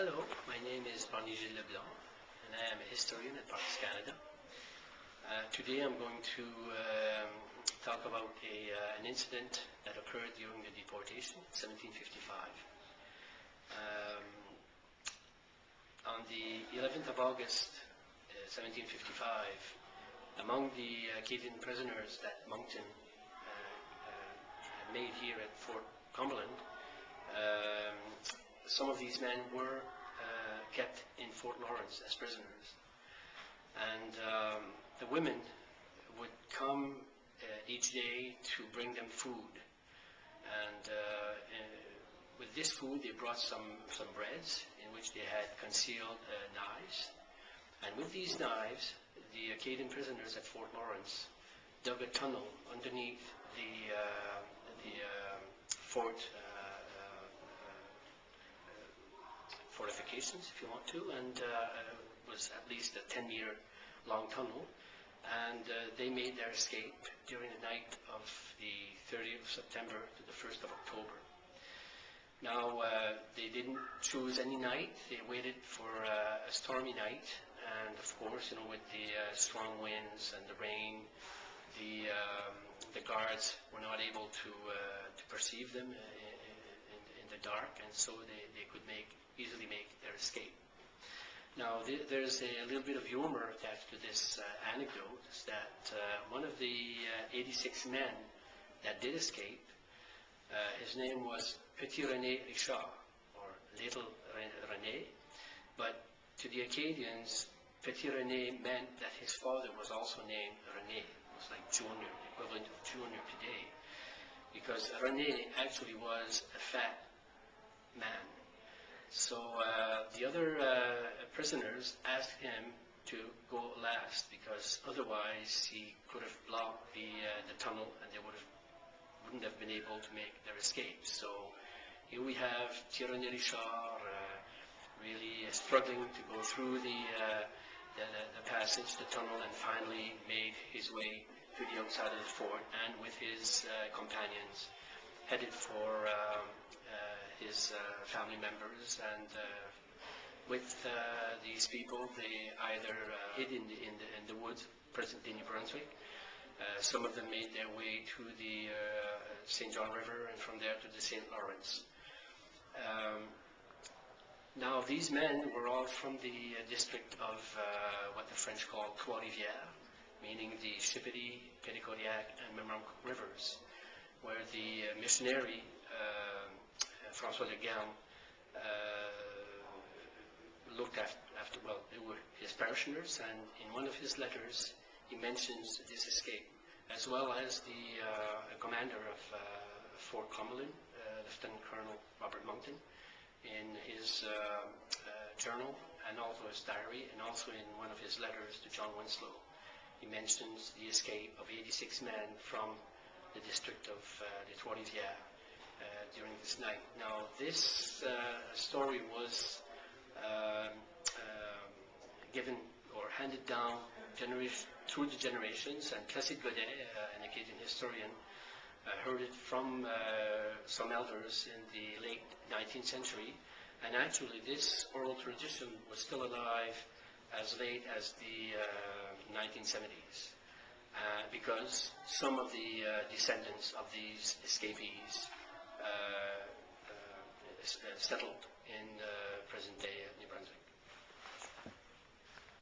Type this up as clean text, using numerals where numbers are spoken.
Hello, my name is R-G Leblanc, and I am a historian at Parks Canada. Today I'm going to talk about an incident that occurred during the deportation in 1755. On the 11th of August 1755, among the Acadian prisoners that Moncton made here at Fort Cumberland, some of these men were kept in Fort Lawrence as prisoners, and the women would come each day to bring them food, and with this food they brought some breads in which they had concealed knives, and with these knives the Acadian prisoners at Fort Lawrence dug a tunnel underneath the fort fortifications, if you want to, and was at least a 10-meter long tunnel, and they made their escape during the night of the 30th of September to the 1st of October. Now, they didn't choose any night. They waited for a stormy night, and of course, with the strong winds and the rain, the guards were not able to perceive them in the dark, and so they could easily make their escape. Now, there's a little bit of humor attached to this anecdote, is that one of the 86 men that did escape, his name was Petit René Richard, or Little René, but to the Acadians, Petit René meant that his father was also named René. It was like Junior, the equivalent of Junior today, because René actually was a fat man. So the other prisoners asked him to go last, because otherwise he could have blocked the tunnel and they wouldn't have been able to make their escape. So here we have René Richard really struggling to go through the passage, the tunnel, and finally made his way to the outside of the fort, and with his companions headed for his family members, and with these people they either hid in the woods, present-day New Brunswick. Some of them made their way to the St. John River, and from there to the St. Lawrence. Now, these men were all from the district of what the French call Trois-Rivières, meaning the Chippewa, Petitcodiac, and Memramcook rivers, where the missionary François de Galme looked after, well, they were his parishioners, and in one of his letters he mentions this escape, as well as the commander of Fort Cumberland, Lieutenant Colonel Robert Moncton, in his journal, and also his diary, and also in one of his letters to John Winslow. He mentions the escape of 86 men from the district of the Trois-Rivières during this night. Now, this story was given or handed down through the generations, and Placide Godet, an Acadian historian, heard it from some elders in the late 19th century, and actually this oral tradition was still alive as late as the 1970s, because some of the descendants of these escapees settled in present-day